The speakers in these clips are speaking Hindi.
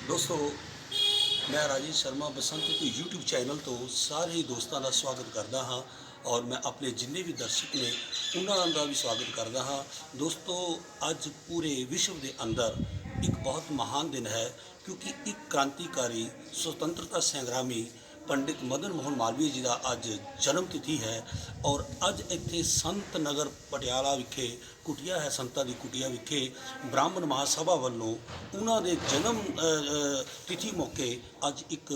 दोस्तों मैं राजेश शर्मा बसंत के यूट्यूब चैनल तो सारे ही दोस्तों का स्वागत करता हाँ और मैं अपने जिन्ने भी दर्शक ने उन्होंने भी स्वागत करता हाँ। दोस्तों अज पूरे विश्व के अंदर एक बहुत महान दिन है क्योंकि एक क्रांतिकारी स्वतंत्रता संग्रामी पंडित मदन मोहन मालवीय जी का अज जन्म तिथि है और अज इत्थे संत नगर पटियाला विखे कुटिया है संतां दी कुटिया विखे ब्राह्मण महासभा वालों उन्होंने जन्म तिथि मौके अज एक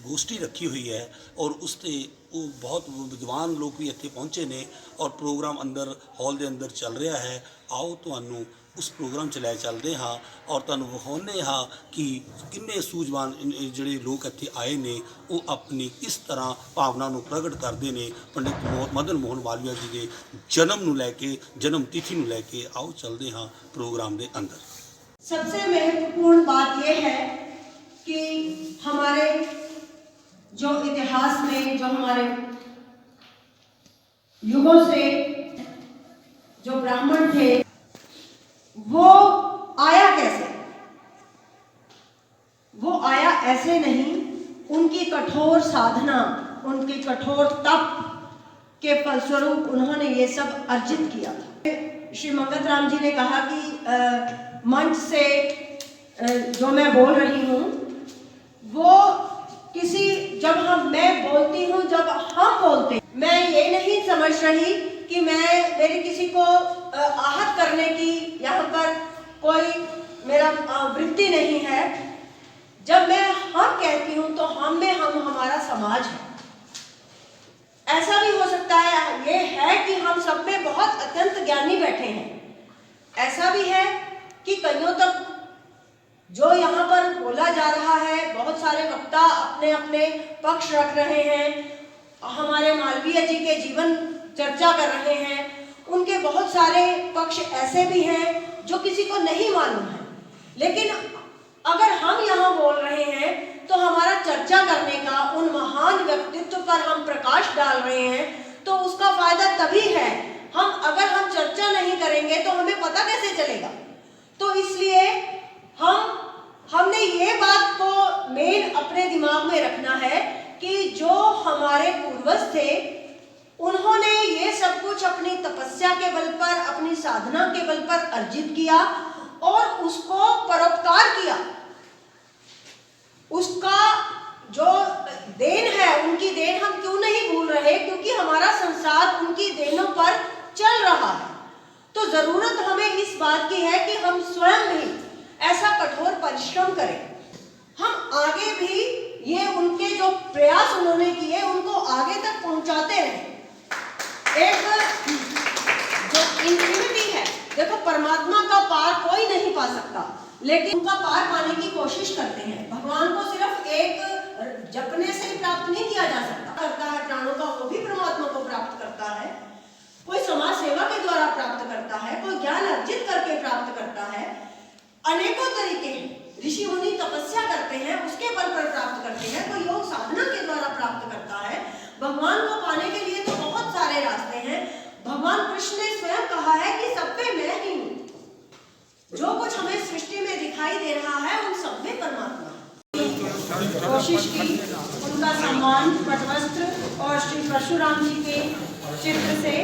गोष्ठी रखी हुई है और उससे वो बहुत विद्वान लोग भी इत्थे पहुँचे ने और प्रोग्राम अंदर हॉल के अंदर चल रहा है। आओ तुहानू उस प्रोग्राम च लै चलते हाँ और तुहानू विखाउने हाँ कि किन्ने सूझवान जिहड़े लोग इत्थे आए ने वो अपनी किस तरह भावना नू प्रगट करते हैं पंडित मदन मोहन मालवीय जी के जन्म नू लैके जन्म तिथि नू लैके। आओ चलते हाँ प्रोग्राम के अंदर। सबसे महत्वपूर्ण बात यह है कि हमारे जो इतिहास में जो हमारे युगों से जो ब्राह्मण थे वो आया कैसे? वो आया ऐसे नहीं, उनकी कठोर साधना उनकी कठोर तप के फलस्वरूप उन्होंने ये सब अर्जित किया था। श्री मंगत राम जी ने कहा कि मंच से जो मैं बोल रही हूँ वो किसी जब मैं बोलती हूँ जब हम बोलते हैं, मैं ये नहीं समझ रही कि मैं मेरी किसी को आहत करने की यहाँ पर कोई मेरा वृत्ति नहीं है। जब मैं हम कहती हूँ तो हम में हम हमारा समाज है। ऐसा भी हो सकता है ये है कि हम सब में बहुत अत्यंत ज्ञानी बैठे हैं। ऐसा भी है कि कईयों तक जो यहाँ पर बोला जा रहा है बहुत सारे वक्ता अपने अपने पक्ष रख रहे हैं, हमारे मालवीय जी के जीवन चर्चा कर रहे हैं, उनके बहुत सारे पक्ष ऐसे भी हैं जो किसी को नहीं मालूम है। लेकिन अगर हम यहाँ बोल रहे हैं तो हमारा चर्चा करने का उन महान व्यक्तित्व पर हम प्रकाश डाल रहे हैं तो उसका फायदा तभी है। अगर हम चर्चा नहीं करेंगे तो हमें पता कैसे चलेगा? तो इसलिए हमने ये बात को मेन अपने दिमाग में रखना है कि जो हमारे पूर्वज थे उन्होंने ये सब कुछ अपनी तपस्या के बल पर अपनी साधना के बल पर अर्जित किया और उसको परोपकार किया। उसका जो देन है उनकी देन हम क्यों नहीं भूल रहे, क्योंकि हमारा संसार उनकी देनों पर चल रहा है। तो जरूरत हमें इस बात की है कि हम स्वयं भी ऐसा कठोर परिश्रम करें। हम आगे भी ये उनके जो प्रयास उन्होंने किए उनको आगे तक पहुंचाते रहें। एक जो इंफिनिटी है, देखो परमात्मा का पार कोई नहीं पा सकता लेकिन उनका पार पाने की कोशिश करते हैं। भगवान को सिर्फ एक जपने से ही प्राप्त नहीं किया जा सकता। करता है प्राणों का वो भी परमात्मा को प्राप्त करता है। कोई समाज सेवा के द्वारा प्राप्त करता है, कोई ज्ञान अर्जित करके प्राप्त करता है। अनेकों तरीके हैं। ऋषि मुनि तपस्या करते हैं उसके बल पर प्राप्त करते हैं, कोई योग साधना के द्वारा प्राप्त करता है। भगवान को पाने के लिए तो बहुत सारे रास्ते हैं। भगवान कृष्ण ने स्वयं कहा है कि सब पे मैं ही हूँ। जो कुछ हमें सृष्टि में दिखाई दे रहा है उन सब में परमात्मा है। कोशिश की उनका सम्मान पटवस्त्र और श्री परशुराम जी के चित्र से।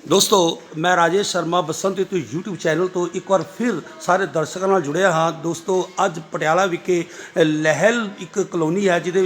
दोस्तों मैं राजेश शर्मा बसंत तो यूट्यूब चैनल तो एक बार फिर सारे दर्शकों नाल जुड़िया हाँ। दोस्तों अज पटियाला विखे लहल एक कलोनी है जिहदे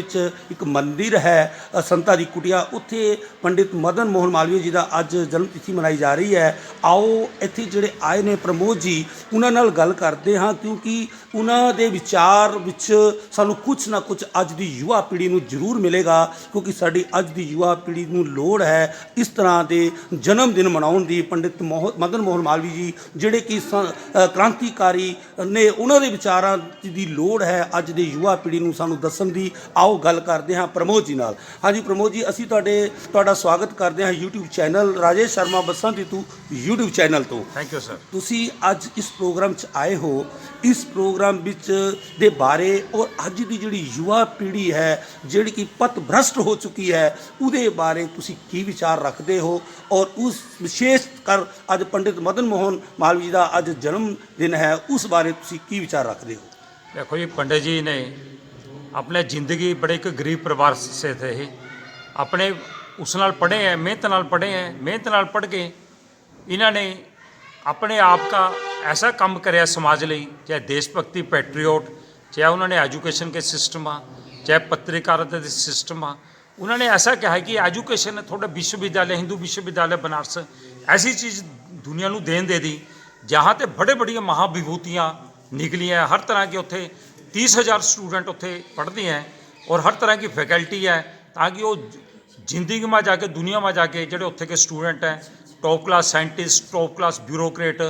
एक मंदिर है संतां दी कुटिया, उत्थे पंडित मदन मोहन मालवीय जी का अज जन्म तिथि मनाई जा रही है। आओ इत्थे जिहड़े आए ने प्रमोद जी उन्हां नाल गल करते हाँ क्योंकि उन्हां दे विचार विच सानू कुछ ना कुछ अज दी युवा पीढ़ी नू जरूर मिलेगा क्योंकि साडी अज दी युवा पीढ़ी नू लोड़ है इस तरह के जन्म दिन ਦਿਨ ਮਨਾਉਣ ਦੀ ਪੰਡਿਤ ਮਦਨ ਮੋਹਨ ਮਾਲਵੀ ਜੀ ਜਿਹੜੇ ਕਿ ਕ੍ਰਾਂਤੀਕਾਰੀ ਨੇ, ਉਹਨਾਂ ਦੇ ਵਿਚਾਰਾਂ ਦੀ ਲੋੜ ਹੈ ਅੱਜ ਦੇ ਯੁਵਾ ਪੀੜ੍ਹੀ ਨੂੰ ਸਾਨੂੰ ਦੱਸਣ ਦੀ। ਆਓ ਗੱਲ ਕਰਦੇ ਹਾਂ ਪ੍ਰਮੋਦ ਜੀ ਨਾਲ। ਹਾਂਜੀ ਪ੍ਰਮੋਦ ਜੀ, ਅਸੀਂ ਤੁਹਾਡਾ ਸਵਾਗਤ ਕਰਦੇ ਹਾਂ YouTube ਚੈਨਲ ਰਾਜੇਸ਼ ਸ਼ਰਮਾ ਬਸੰਤ ਰਿਤੂ YouTube ਚੈਨਲ ਤੋਂ। Thank you sir. ਤੁਸੀਂ ਅੱਜ ਇਸ ਪ੍ਰੋਗਰਾਮ 'ਚ ਆਏ ਹੋ, ਇਸ ਪ੍ਰੋਗਰਾਮ ਵਿੱਚ ਦੇ ਬਾਰੇ ਔਰ ਅੱਜ ਦੀ ਜਿਹੜੀ ਯੁਵਾ ਪੀੜ੍ਹੀ ਹੈ ਜਿਹੜੀ ਕਿ ਪਥ ਭ੍ਰਸ਼ਟ ਹੋ ਚੁੱਕੀ ਹੈ ਉਹਦੇ ਬਾਰੇ ਤੁਸੀਂ ਕੀ ਵਿਚਾਰ ਰੱਖਦੇ ਹੋ, ਔਰ ਉਸ ਵਿਸ਼ੇਸ਼ ਕਰ ਅੱਜ ਪੰਡਿਤ ਮਦਨ ਮੋਹਨ ਮਾਲਵੀ ਜੀ ਦਾ ਅੱਜ ਜਨਮ ਦਿਨ ਹੈ, ਉਸ ਬਾਰੇ ਤੁਸੀਂ ਕੀ ਵਿਚਾਰ ਰੱਖਦੇ ਹੋ? देखो ये पंडित जी ने अपने ज़िंदगी बड़े एक गरीब परिवार से थे ही, अपने उस नाल पढ़े हैं, मेहनत नाल पढ़े हैं, मेहनत नाल पढ़ के इन्होंने अपने आप का ऐसा काम कराया समाज ਲਈ, चाहे देशभक्ति पैट्रियोट, चाहे उन्होंने एजुकेशन के सिस्टम आ, चाहे पत्रकारिता के सिस्टम आ, उन्होंने ऐसा कहा है कि एजुकेशन थोड़ा विश्वविद्यालय, हिंदू विश्वविद्यालय बनारस ऐसी चीज़ दुनिया को देन दे दी जहाँ ते बड़े बड़िया महाविभूतियाँ निकली हैं। हर तरह के उत्थे 30,000 स्टूडेंट उत्थे पढ़ते हैं और हर तरह की फैकल्टी है, ताकि वो जिंदगी में जाके दुनिया में जाके जोड़े उत्थे के स्टूडेंट हैं, top class scientist, top class bureaucrat,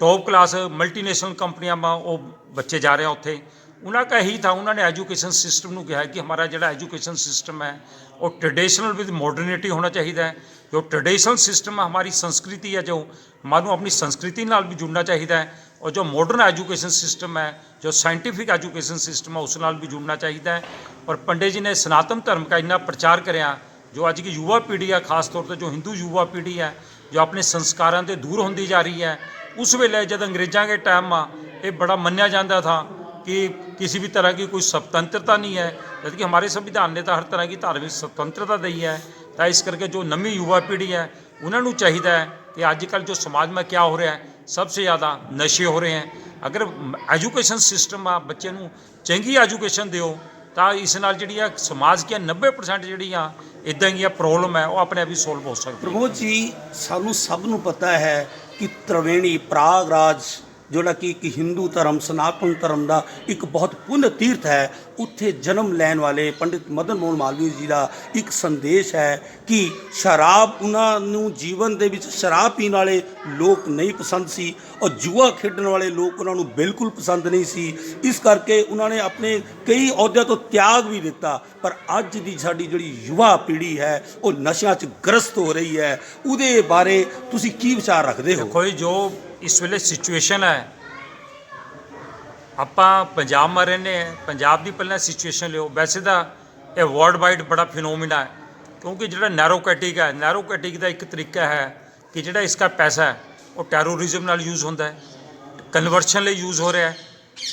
top class multinational कंपनियां में वो बच्चे जा रहे हैं उत्थे। उनका ही था, उन्होंने एजुकेशन सिस्टम को कहा है कि हमारा जो एजुकेशन सिस्टम है वो ट्रेडिशनल विद मॉडर्निटी होना चाहिए है। जो ट्रेडिशनल सिस्टम है हमारी संस्कृति है, जो हमारे अपनी संस्कृति नाल भी जुड़ना चाहिए है, और जो मॉडर्न एजुकेशन सिस्टम है, जो साइंटिफिक एजुकेशन सिस्टम है उस नाल भी जुड़ना चाहिए है। और पंडित जी ने सनातन धर्म का इन्ना प्रचार कराया, जो अज की युवा पीढ़ी है, खास तौर पर जो हिंदू युवा पीढ़ी है जो अपने संस्कारों से दूर होती जा रही है। उस वेले जब अंग्रेज़ों के टाइम में ये बड़ा मन्या जाता था कि किसी भी तरह की कोई स्वतंत्रता नहीं है, जबकि हमारे संविधान ने तो हर तरह की धार्मिक स्वतंत्रता दी है। तो इस करके जो नवी युवा पीढ़ी है उन्होंने चाहिए है कि अजकल जो समाज में क्या हो रहा है, सबसे ज़्यादा नशे हो रहे हैं। अगर एजुकेशन सिस्टम आ बच्चे को चंगी एजुकेशन दो तो इस नाल जिहड़ी आ समाज की 90% जिहड़ी आ इदां दी प्रॉब्लम है वो अपने आप ही सोल्व हो सकती है। प्रमोद जी, सानू सब नू पता है कि त्रिवेणी प्रयागराज जोड़ा कि एक हिंदू धर्म सनातन धर्म का एक बहुत पुण्य तीर्थ है, उत्थे जन्म लैन वाले पंडित मदन मोहन मालवीय जी का एक संदेश है कि शराब उन्होंने जीवन दे विच शराब पीने वाले लोग नहीं पसंद सी और जुआ खेडण वाले लोग उन्होंने बिल्कुल पसंद नहीं सी। इस करके उन्होंने अपने कई अहुदे तो त्याग भी दिता। पर अज की साडी जिहड़ी युवा पीढ़ी है वो नशियां च ग्रस्त हो रही है, उहदे बारे तुसीं की विचार रखते हो? कोई जो इस वेले सिचुएशन है, ਆਪਾਂ पंजाब में रहने हैं, पंजाब की पहले सिचुएशन लियो। वैसे तो यह वर्ल्ड वाइड बड़ा फिनोमिना है, क्योंकि जो नैरो कैटिक है, नैरो कैटिक का एक तरीका है कि जो इसका पैसा है वो टैरोरिज्म नाल यूज़ होता है, कन्वर्शन लिए यूज़ हो रहा है,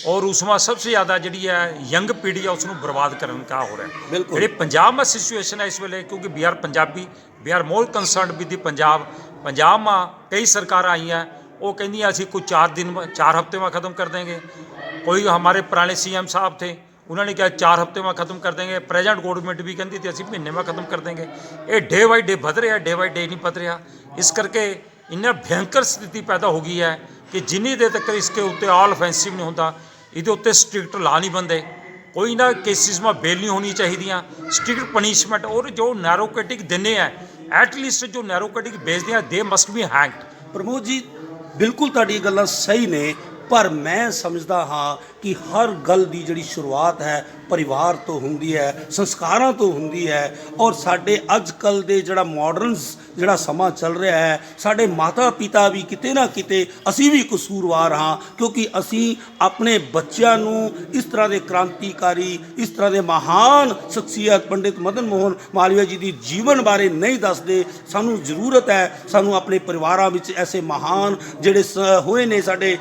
और उसमें सबसे ज़्यादा जी है यंग पीढ़ी है उसको बर्बाद करने का हो रहा है। जी पंजाब में सिचुएशन है इस वेले, क्योंकि we are Punjabi, we are more concern with the Punjab. Punjab में कई सरकार आई हैं, वो कहती असी कोई 4 हफ्ते में ख़त्म कर देंगे। कोई हमारे पुराने CM साहब थे, उन्होंने कहा 4 हफ्ते में ख़त्म कर देंगे। प्रेजेंट गवर्नमेंट भी कहती थी असी महीने में ख़त्म कर देंगे। ये डे बाई डे बध रहा, डे बाई डे नहीं बध रहा। इस करके इन्ना भयंकर स्थिति पैदा हो गई है कि जिन्नी देर तक इसके उत्ते ऑल ऑफेंसिव नहीं होता, ये उत्ते स्ट्रिक्ट ला नहीं बनते, कोई ना केसिस में बेल नहीं होनी चाहिए, स्ट्रिक्ट पनिशमेंट। और जो नैरोकैटिक देने हैं, एटलीस्ट जो नैरोकैटिक भेजते हैं they must be hanged. Pramod ji, बिल्कुल तुहाडी गल्लां सही ने, पर मैं समझदा हाँ कि हर गल की जिहड़ी शुरुआत है परिवार तो हुंदी है, संस्कारां तो हुंदी है। और साडे अजकल दे जिहड़ा मॉडर्न जिहड़ा समा चल रहा है, साडे माता पिता भी किते ना किते असी भी कसूरवार हाँ, क्योंकि असी अपने बच्चों नूं इस तरह के क्रांतिकारी, इस तरह के महान शख्सियत पंडित मदन मोहन मालवीय जी की जीवन बारे नहीं दसदे। सानू जरूरत है सानू अपने परिवारां विच ऐसे महान जिहड़े होए ने साडे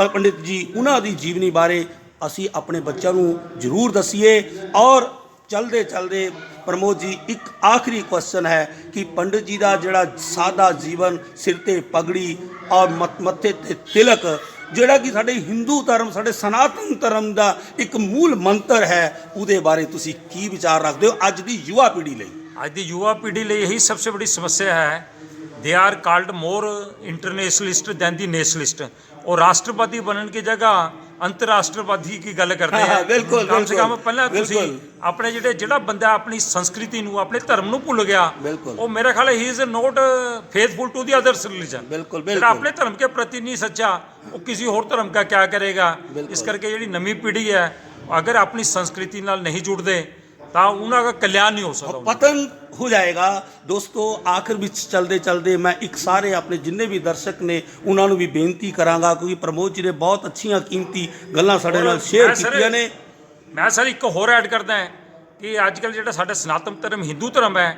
पंडित जी, उन्हां दी जीवनी बारे असी अपने बच्चों को जरूर दसीए। और चलते चलते प्रमोद जी, एक आखिरी क्वेश्चन है कि पंडित जी का जोड़ा सादा जीवन, सिर ते पगड़ी और मत्थे ते तिलक, जोड़ा कि साडे हिंदू धर्म, साडे सनातन धर्म का एक मूल मंत्र है, उहदे बारे तुसी की विचार रखते हो अज दी युवा पीढ़ी लई? आज की युवा पीढ़ी लिए यही सबसे बड़ी समस्या है। They are called more internationalist than the nationalist. और राष्ट्रपति बनने की जगह ਅੰਤਰਰਾਸ਼ਟਰਵਾਦੀ ਕੀ ਗੱਲ ਕਰਦੇ ਹਾਂ, ਆ ਬਿਲਕੁਲ, ਕਮ ਸੇ ਕਮ ਬਿਲਕੁਲ, ਪਹਿਲਾਂ ਤੁਸੀਂ ਬਿਲਕੁਲ। ਆਪਣੇ ਜਿਹੜਾ ਬੰਦਾ ਆਪਣੀ ਸੰਸਕ੍ਰਿਤੀ ਨੂੰ ਆਪਣੇ ਧਰਮ ਨੂੰ ਭੁੱਲ ਗਿਆ ਬਿਲकुल। ਉਹ ਮੇਰੇ ਖਿਆਲ ਹੀ is not faithful to the others religion ਬਿਲकुल, ਜਿਹੜਾ ਬਿਲकुल। ਆਪਣੇ ਧਰਮ ਕੇ ਪ੍ਰਤੀ ਨਹੀਂ ਸੱਚਾ ਉਹ ਕਿਸੇ ਹੋਰ ਧਰਮ ਦਾ ਕਿਆ ਕਰੇਗਾ। ਬਿਲकुल। ਇਸ ਕਰਕੇ ਜਿਹੜੀ ਨਵੀਂ ਪੀੜ੍ਹੀ ਹੈ ਅਗਰ ਆਪਣੀ ਸੰਸਕ੍ਰਿਤੀ ਨਾਲ ਨਹੀਂ ਜੁੜਦੇ ਤਾਂ ਉਹਨਾਂ ਦਾ ਕਲਿਆਣ ਨਹੀਂ ਹੋ ਸਕਦਾ। पतन हो जाएगा। दोस्तों आखिर ਵਿੱਚ चलते चलते मैं एक सारे अपने जिन्ने भी दर्शक ने उन्होंने भी बेनती करांगा क्योंकि प्रमोद जी ने बहुत अच्छियां कीमती गल्लां साडे नाल शेयर कीतियां ने। ਮੈਂ ਸਰ ਇੱਕ ਹੋਰ ਐਡ ਕਰਦਾ ਕਿ ਅੱਜ ਕੱਲ੍ਹ ਜਿਹੜਾ ਸਾਡਾ ਸਨਾਤਨ ਧਰਮ ਹਿੰਦੂ ਧਰਮ ਹੈ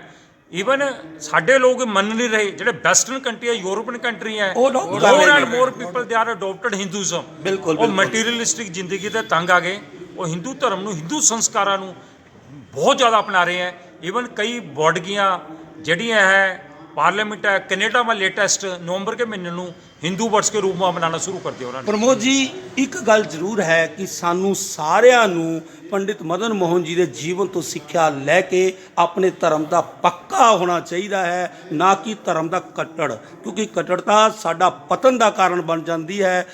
ਈਵਨ ਸਾਡੇ ਲੋਕ ਮੰਨ ਨਹੀਂ ਰਹੇ ਜਿਹੜੇ ਵੈਸਟਰਨ ਕੰਟਰੀ ਹੈ ਯੂਰਪੀਅਨ ਕੰਟਰੀ ਹੈ ਉਹ adopt ਕਰ ਮੋਰ ਰਹੇ ਐਂਡ ਨੇ। More people they are adopted Hinduism. ਬਿਲਕੁਲ, ਉਹ ਬਿਲਕੁਲ। ਮਟੀਰੀਅਲਿਸਟਿਕ ਜ਼ਿੰਦਗੀ ਦੇ ਤੰਗ ਆ ਗਏ ਉਹ ਹਿੰਦੂ ਧਰਮ ਨੂੰ ਹਿੰਦੂ ਸੰਸਕਾਰਾਂ ਨੂੰ ਬਹੁਤ ਜ਼ਿਆਦਾ ਅਪਣਾ ਰਹੇ ਹੈ। ਈਵਨ ਕਈ ਬੋਡਗੀਆਂ ਜਿਹੜੀਆਂ ਹੈ ਪਾਰਲੀਮੈਂਟ ਹੈ ਕੈਨੇਡਾ में ਲੇਟੈਸਟ ਨਵੰਬਰ के महीने ਨੂੰ ਹਿੰਦੂ ਵਰਸ के रूप में ਮਨਾਉਣਾ ਸ਼ੁਰੂ ਕਰ ਦਿਆ ਉਹਨਾਂ ਨੇ। ਪ੍ਰਮੋਦ ਜੀ ਇੱਕ ਗੱਲ ਜ਼ਰੂਰ ਹੈ ਕਿ ਸਾਨੂੰ ਸਾਰਿਆਂ ਨੂੰ ਪੰਡਿਤ ਮਦਨ ਮੋਹਨ ਜੀ ਦੇ ਜੀਵਨ ਤੋਂ ਸਿੱਖਿਆ ਲੈ ਕੇ ਆਪਣੇ ਧਰਮ ਦਾ ਪੱਕਾ ਹੋਣਾ ਚਾਹੀਦਾ ਹੈ ਨਾ ਕਿ ਧਰਮ ਦਾ ਕੱਟੜ ਕਿਉਂਕਿ ਕੱਟੜਤਾ ਸਾਡਾ ਪਤਨ ਦਾ ਕਾਰਨ ਬਣ ਜਾਂਦੀ ਹੈ।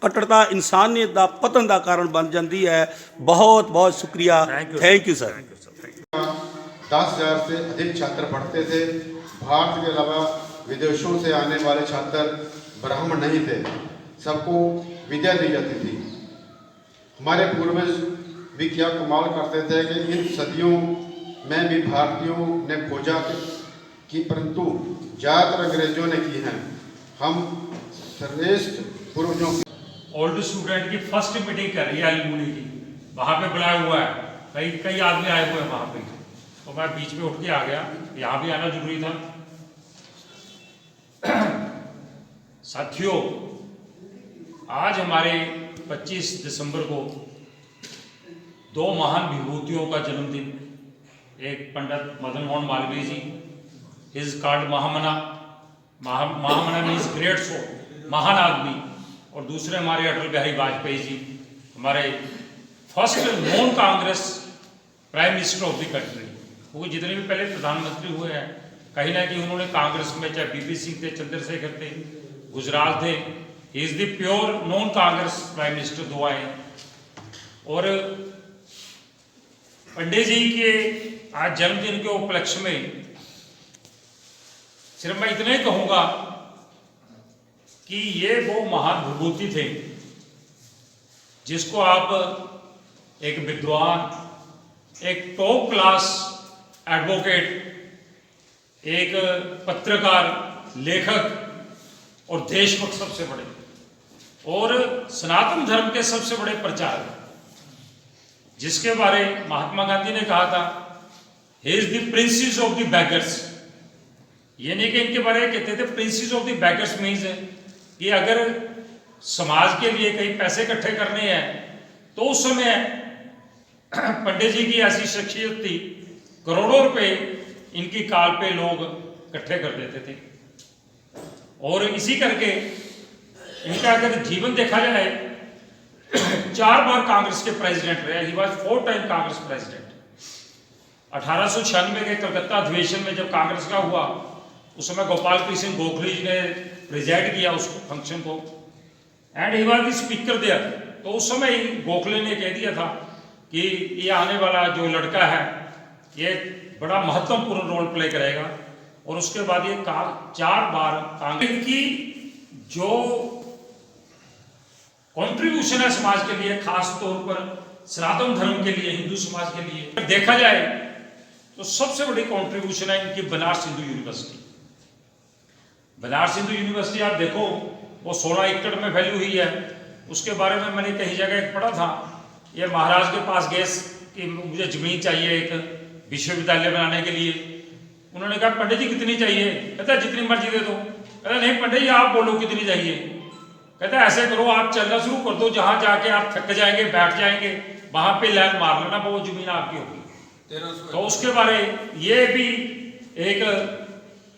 ਕੱਟੜਤਾ ਇਨਸਾਨੀਅਤ ਦਾ ਪਤਨ ਦਾ ਕਾਰਨ ਬਣ ਜਾਂਦੀ ਹੈ। ਬਹੁਤ ਬਹੁਤ ਸ਼ੁਕਰੀਆ। Thank you sir. 10,000 से अधिक छात्र पढ़ते थे। भारत के अलावा विदेशों से आने वाले छात्र ब्राह्मण नहीं थे, सबको विद्या दी जाती थी। हमारे पूर्वज भी क्या कमाल करते थे कि इन सदियों में भी भारतीयों ने खोजा कि परंतु ज़्यादातर अंग्रेजों ने की हैं। हम श्रेष्ठ पूर्वजों ओल्ड स्टूडेंट की फर्स्ट मीटिंग कर रही है एलुमनी की वहाँ पे बुलाया हुआ है कई कई आदमी आए हुए हैं वहाँ पे तो मैं बीच में उठ के आ गया यहाँ भी आना जरूरी था। साथियों आज हमारे 25 दिसंबर को दो महान विभूतियों का जन्मदिन एक Pandit Madan Mohan Malviya ji is called Mahamana Mahamana means great soul महान आदमी और दूसरे हमारे अटल बिहारी वाजपेयी जी हमारे first non Congress prime minister of the country. वो जितने भी पहले प्रधानमंत्री हुए हैं कहीं ना कहीं उन्होंने कांग्रेस में चाहे बीपी सिंह थे चंद्रशेखर थे गुजराल थे he is the pure non Congress prime minister दो आए। और पंडित जी के आज जन्मदिन के उपलक्ष्य में सिर्फ मैं इतना ही कहूँगा कि ये वो महान विभूति थे जिसको आप एक विद्वान एक टॉप क्लास एडवोकेट एक पत्रकार लेखक और देशभक्त सबसे बड़े और सनातन धर्म के सबसे बड़े प्रचारक जिसके बारे महात्मा गांधी ने कहा था he is the princess of the beggars. ये नहीं कि इनके बारे में कहते थे princess of the beggars means कि अगर समाज के लिए कई पैसे इकट्ठे करने हैं तो उस समय पंडित जी की ऐसी शख्सियत थी करोड़ों रुपए इनकी काल पे लोग इकट्ठे कर देते थे। और इसी करके इनका अगर जीवन देखा जाए 4 बार कांग्रेस के प्रेसिडेंट रहे। He was 4 time Congress president. 1896 के कलकत्ता अधिवेशन में जब कांग्रेस का हुआ उस समय गोपाल कृष्ण गोखले जी ने प्रेजाइड किया उस फंक्शन को and he was the speaker there. तो उस समय ही गोखले ने कह दिया था कि ये आने वाला जो लड़का है ये बड़ा महत्वपूर्ण रोल प्ले करेगा। और उसके बाद ये 4 बार कांग्रेस की जो कंट्रीब्यूशन है समाज के लिए खास तौर पर सनातन धर्म के लिए हिंदू समाज के लिए देखा जाए तो सबसे बड़ी कंट्रीब्यूशन है इनकी बनारस हिंदू यूनिवर्सिटी। बनारस हिंदू यूनिवर्सिटी आप देखो वो 16 एकड़ में फैली हुई है। उसके बारे में मैंने कहीं जगह पढ़ा था ये महाराज के पास गए कि मुझे ज़मीन चाहिए एक विश्वविद्यालय बनाने के लिए। उन्होंने कहा पंडित जी कितनी चाहिए? कहता जितनी मर्जी दे दो। कहता नहीं पंडित जी आप बोलो कितनी चाहिए। कहता ऐसे करो आप चलना शुरू कर दो जहाँ जाके आप थक जाएंगे बैठ जाएंगे वहाँ पे लाइन मार लेना वो जमीन आपकी होगी। तो उसके बारे ये भी एक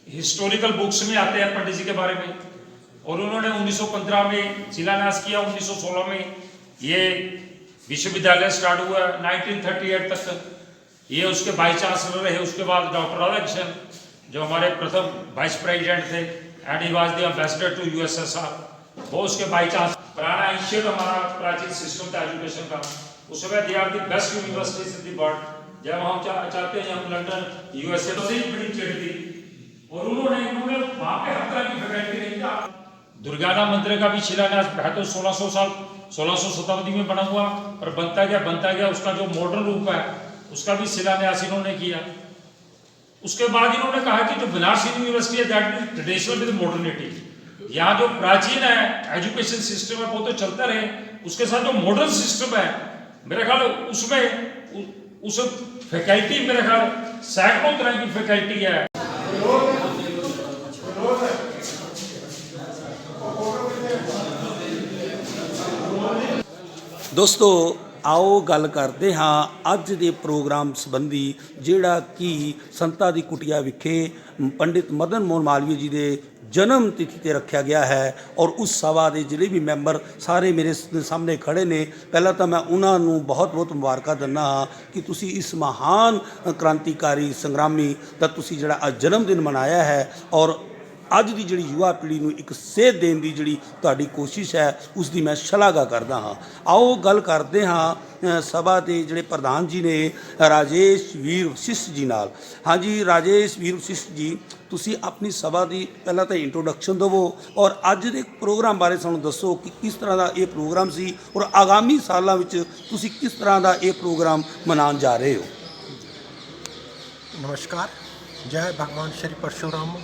हिस्टोरिकल बुक्स में आते हैं पंडित जी के बारे में। और उन्होंने 1915 में शिलान्यास किया। 1916 में ये विश्वविद्यालय स्टार्ट हुआ 1938 तक ये उसके वाइस चांसलर रहे। उसके बाद डॉक्टर राधाकृष्णन जो हमारे प्रथम वाइस प्रेसिडेंट थे and he was the ambassador to USSR. वो उसके बाई चांस पुराना इंस्टीट्यूट हमारा प्राचीन सिस्टम था एजुकेशन का, उसमें they are the best universities in the world. जब हम चाहते हैं हम लंदन यूएसए से ही बड़ी चढ़ थी, और उन्होंने वहाँ पे हर तरह की फैकल्टी नहीं था। दुर्गाना मंदिर का भी शिलान्यास है तो 1600 शताब्दी में बना हुआ, और बनता गया उसका जो मॉडर्न रूप है उसका भी शिलान्यास इन्होंने किया। उसके बाद इन्होंने कहा कि जो बनारस यूनिवर्सिटी है that is traditional with modernity. यहाँ जो प्राचीन है एजुकेशन सिस्टम है वो तो चलता रहे, उसके साथ जो मॉडर्न सिस्टम है मेरे ख्याल उसमें उस फैकल्टी मेरे ख्याल सैकड़ों तरह की फैकल्टी है। ਦੋਸਤੋ ਆਓ ਗੱਲ ਕਰਦੇ ਹਾਂ ਅੱਜ ਦੇ ਪ੍ਰੋਗਰਾਮ ਸੰਬੰਧੀ, ਜਿਹੜਾ ਕਿ ਸੰਤਾ ਦੀ ਕੁਟੀਆ ਵਿਖੇ ਪੰਡਿਤ ਮਦਨ ਮੋਹਨ ਮਾਲਵੀਆ ਜੀ ਦੇ ਜਨਮ ਤਿਥੀ ਤੇ ਰੱਖਿਆ ਗਿਆ ਹੈ। ਔਰ ਉਸ ਸਭਾ ਦੇ ਜਿਹੜੇ ਵੀ ਮੈਂਬਰ ਸਾਰੇ ਮੇਰੇ ਸਾਹਮਣੇ ਖੜੇ ਨੇ, ਪਹਿਲਾਂ ਤਾਂ ਮੈਂ ਉਹਨਾਂ ਨੂੰ ਬਹੁਤ ਬਹੁਤ ਮੁਬਾਰਕਾਂ ਦਿੰਦਾ ਹਾਂ ਕਿ ਤੁਸੀਂ ਇਸ ਮਹਾਨ ਕ੍ਰਾਂਤੀਕਾਰੀ ਸੰਗਰਾਮੀ ਦਾ ਤੁਸੀਂ ਜਿਹੜਾ ਅੱਜ ਜਨਮ ਦਿਨ ਮਨਾਇਆ ਹੈ, ਔਰ ਅੱਜ ਦੀ ਜਿਹੜੀ ਯੁਵਾ ਪੀੜ੍ਹੀ ਨੂੰ ਇੱਕ ਸੇਧ ਦੇਣ ਦੀ ਜਿਹੜੀ ਤੁਹਾਡੀ ਕੋਸ਼ਿਸ਼ ਹੈ ਉਸ ਦੀ ਮੈਂ ਸ਼ਲਾਘਾ ਕਰਦਾ ਹਾਂ। ਆਓ ਗੱਲ ਕਰਦੇ ਹਾਂ ਸਭਾ ਦੇ ਜਿਹੜੇ ਪ੍ਰਧਾਨ ਜੀ ਨੇ ਰਾਜੇਸ਼ ਵੀਰ ਵਸ਼ਿਸ਼ਟ ਜੀ ਨਾਲ। ਹਾਂਜੀ ਰਾਜੇਸ਼ ਵੀਰ ਵਸ਼ਿਸ਼ਟ ਜੀ, ਤੁਸੀਂ ਆਪਣੀ ਸਭਾ ਦੀ ਪਹਿਲਾਂ ਤਾਂ ਇੰਟਰੋਡਕਸ਼ਨ ਦੇਵੋ ਔਰ ਅੱਜ ਦੇ ਪ੍ਰੋਗਰਾਮ ਬਾਰੇ ਸਾਨੂੰ ਦੱਸੋ ਕਿ ਕਿਸ ਤਰ੍ਹਾਂ ਦਾ ਇਹ ਪ੍ਰੋਗਰਾਮ ਸੀ ਔਰ ਆਗਾਮੀ ਸਾਲਾਂ ਵਿੱਚ ਤੁਸੀਂ ਕਿਸ ਤਰ੍ਹਾਂ ਦਾ ਇਹ ਪ੍ਰੋਗਰਾਮ ਮਨਾਉਣ ਜਾ ਰਹੇ ਹੋ। नमस्कार, जय भगवान श्री परशुराम।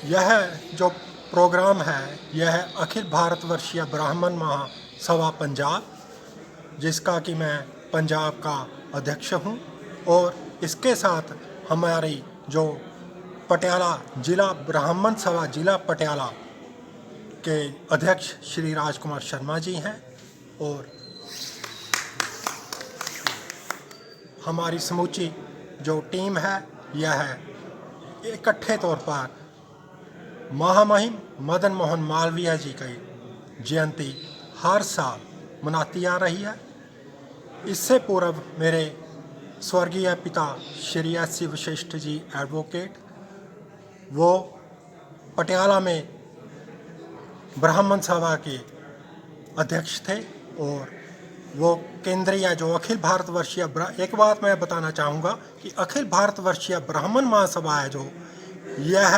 यह जो प्रोग्राम है यह अखिल भारतवर्षीय ब्राह्मण महासभा पंजाब, जिसका कि मैं पंजाब का अध्यक्ष हूँ, और इसके साथ हमारी जो पटियाला जिला ब्राह्मण सभा जिला पटियाला के अध्यक्ष श्री राजकुमार शर्मा जी हैं, और हमारी समूची जो टीम है यह इकट्ठे तौर पर महामहिम मदन मोहन मालवीय जी की जयंती हर साल मनाती आ रही है। इससे पूर्व मेरे स्वर्गीय पिता श्री S.C. वशिष्ठ जी एडवोकेट, वो पटियाला में ब्राह्मण सभा के अध्यक्ष थे, और वो केंद्रीय जो अखिल भारतवर्षीय एक बात मैं बताना चाहूँगा कि अखिल भारतवर्षीय ब्राह्मण महासभा है जो यह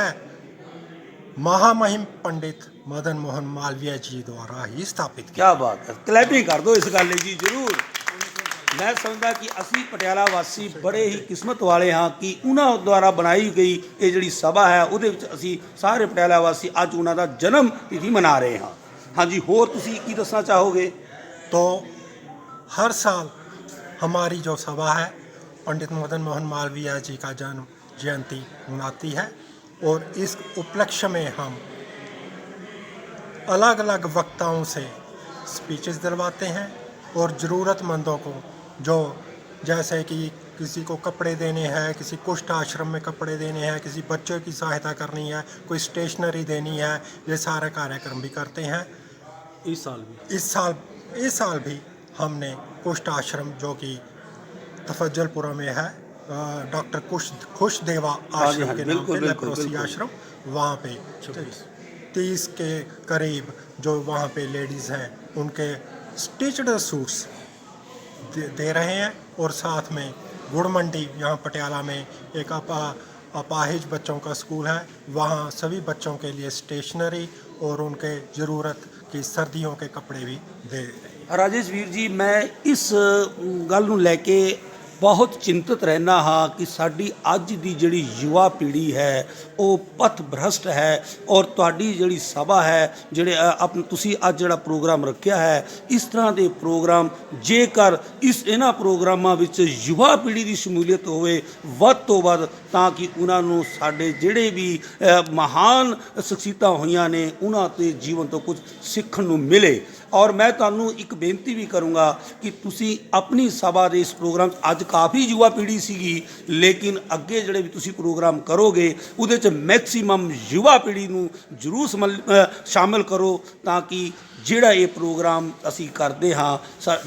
महामहिम पंडित मदन मोहन मालवीय जी द्वारा ही स्थापित क्या बात है, क्लैपिंग कर दो इस गल जी जरूर। मैं समझदा कि ਅਸੀਂ ਪਟਿਆਲਾ ਵਾਸੀ ਬੜੇ ਹੀ ਕਿਸਮਤ ਵਾਲੇ ਹਾਂ ਕਿ ਉਹਨਾਂ ਦੁਆਰਾ ਬਣਾਈ ਗਈ ਇਹ ਜਿਹੜੀ ਸਭਾ ਹੈ ਉਹਦੇ ਵਿੱਚ ਅਸੀਂ ਸਾਰੇ ਪਟਿਆਲਾ ਵਾਸੀ ਅੱਜ ਉਹਨਾਂ ਦਾ ਜਨਮ ਤਿਥੀ ਮਨਾ ਰਹੇ ਹਾਂ। ਹਾਂਜੀ, ਹੋਰ ਤੁਸੀਂ ਕੀ ਦੱਸਣਾ ਚਾਹੋਗੇ? तो हर साल हमारी जो सभा है पंडित मदन मोहन मालवीय जी का जन्म जयंती मनाती है, और इस उपलक्ष्य में हम अलग अलग वक्ताओं से स्पीचेस दिलवाते हैं, और ज़रूरतमंदों को जो जैसे कि किसी को कपड़े देने हैं, किसी कुष्ठ आश्रम में कपड़े देने हैं, किसी बच्चों की सहायता करनी है, कोई स्टेशनरी देनी है, ये सारे कार्यक्रम भी करते हैं। इस साल भी हमने कुष्ठ आश्रम जो कि तफज्जलपुरा में है, डॉक्टर खुशदेवा आश्रम के नाम पे लेप्रोसी आश्रम, वहाँ पे 30 के करीब जो वहाँ पे लेडीज़ हैं उनके स्टिच्ड सूट्स दे रहे हैं, और साथ में गुड़ मंडी यहाँ पटियाला में एक अपाहिज बच्चों का स्कूल है, वहाँ सभी बच्चों के लिए स्टेशनरी और उनके ज़रूरत की सर्दियों के कपड़े भी दे। ਰਾਜੇਸ਼ ਵੀਰ ਜੀ, ਮੈਂ ਇਸ ਗੱਲ ਨੂੰ ਲੈ ਕੇ ਬਹੁਤ ਚਿੰਤਤ ਰਹਿੰਦਾ ਹਾਂ ਕਿ ਸਾਡੀ ਅੱਜ ਦੀ ਜਿਹੜੀ ਯੁਵਾ ਪੀੜ੍ਹੀ ਹੈ ਉਹ ਪਥ ਭ੍ਰਸ਼ਟ ਹੈ, ਔਰ ਤੁਹਾਡੀ ਜਿਹੜੀ ਸਭਾ ਹੈ ਜਿਹੜੇ ਤੁਸੀਂ ਅੱਜ ਜਿਹੜਾ ਪ੍ਰੋਗਰਾਮ ਰੱਖਿਆ ਹੈ, ਇਸ ਤਰ੍ਹਾਂ ਦੇ ਪ੍ਰੋਗਰਾਮ ਜੇਕਰ ਇਹਨਾਂ ਪ੍ਰੋਗਰਾਮਾਂ ਵਿੱਚ ਯੁਵਾ ਪੀੜ੍ਹੀ ਦੀ ਸ਼ਮੂਲੀਅਤ ਹੋਵੇ ਵੱਧ ਤੋਂ ਵੱਧ, ਤਾਂ ਕਿ ਉਹਨਾਂ ਨੂੰ ਸਾਡੇ ਜਿਹੜੇ ਵੀ ਮਹਾਨ ਸ਼ਖਸੀਅਤਾਂ ਹੋਈਆਂ ਨੇ ਉਹਨਾਂ ਦੇ ਜੀਵਨ ਤੋਂ ਕੁਝ ਸਿੱਖਣ ਨੂੰ ਮਿਲੇ। ਔਰ ਮੈਂ ਤੁਹਾਨੂੰ ਇੱਕ ਬੇਨਤੀ ਵੀ ਕਰੂੰਗਾ ਕਿ ਤੁਸੀਂ ਆਪਣੀ ਸਭਾ ਦੇ ਇਸ ਪ੍ਰੋਗਰਾਮ 'ਚ ਅੱਜ ਕਾਫੀ ਯੁਵਾ ਪੀੜ੍ਹੀ ਸੀਗੀ, ਲੇਕਿਨ ਅੱਗੇ ਜਿਹੜੇ ਵੀ ਤੁਸੀਂ ਪ੍ਰੋਗਰਾਮ ਕਰੋਗੇ ਉਹਦੇ 'ਚ ਮੈਕਸੀਮਮ ਯੁਵਾ ਪੀੜ੍ਹੀ ਨੂੰ ਜ਼ਰੂਰ ਸ਼ਾਮਿਲ ਕਰੋ, ਤਾਂ ਕਿ ਜਿਹੜਾ ਇਹ ਪ੍ਰੋਗਰਾਮ ਅਸੀਂ ਕਰਦੇ ਹਾਂ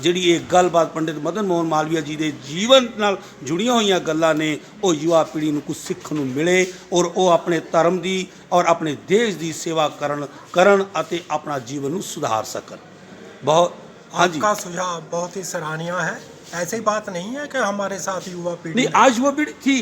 ਜਿਹੜੀ ਇਹ ਗੱਲਬਾਤ ਪੰਡਿਤ ਮਦਨ ਮੋਹਨ ਮਾਲਵੀਆ ਜੀ ਦੇ ਜੀਵਨ ਨਾਲ ਜੁੜੀਆਂ ਹੋਈਆਂ ਗੱਲਾਂ ਨੇ, ਉਹ ਯੁਵਾ ਪੀੜ੍ਹੀ ਨੂੰ ਕੁਝ ਸਿੱਖਣ ਨੂੰ ਮਿਲੇ ਔਰ ਉਹ ਆਪਣੇ ਧਰਮ ਦੀ ਔਰ ਆਪਣੇ ਦੇਸ਼ ਦੀ ਸੇਵਾ ਕਰਨ ਅਤੇ ਆਪਣਾ ਜੀਵਨ ਨੂੰ ਸੁਧਾਰ ਸਕਣ। बहुत हाँ जी, आपका सुझाव बहुत ही सराहनीय है। ऐसी बात नहीं है कि हमारे साथ युवा पीढ़ी नहीं, आज युवा पीढ़ी थी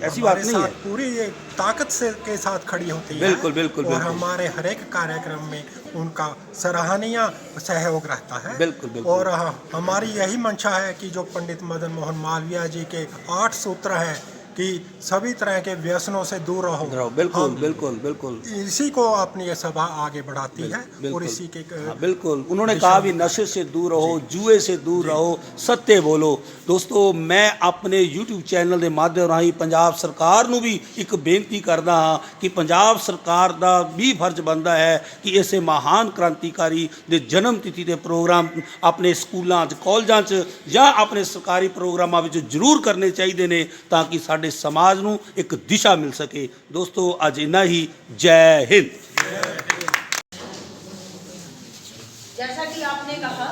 ऐसी बात नहीं है, पूरी ये ताकत से के साथ खड़ी होती है। बिल्कुल बिल्कुल और बिल्कुल। हमारे हर एक कार्यक्रम में उनका सराहनीय सहयोग रहता है। बिल्कुल बिल्कुल। और हमारी यही मंशा है कि जो पंडित मदन मोहन मालवीय जी के 8 सूत्र हैं कि सभी तरह के व्यसनों से दूर रहो। बिल्कुल बिल्कुल बिल्कुल। इसी को अपनी ये सभा आगे बढ़ाती है और इसी के बिल्कुल उन्होंने कहा भी नशे से दूर रहो, जुए से दूर रहो, सत्य बोलो। दोस्तों मैं अपने YouTube चैनल के माध्यम राही पंजाब सरकार नूं भी एक बेनती करदा हाँ कि पंजाब सरकार दा भी फर्ज बनता है कि ऐसे महान क्रांतिकारी दे जन्म तिथि के प्रोग्राम अपने स्कूलों कॉलेजों या अपने सरकारी प्रोग्रामों में जरूर करने चाहिए ने ताकि साडे समाज नूं एक दिशा मिल सके। दोस्तों अज इन्ना ही, जय हिंद। जैसा कि आपने कहा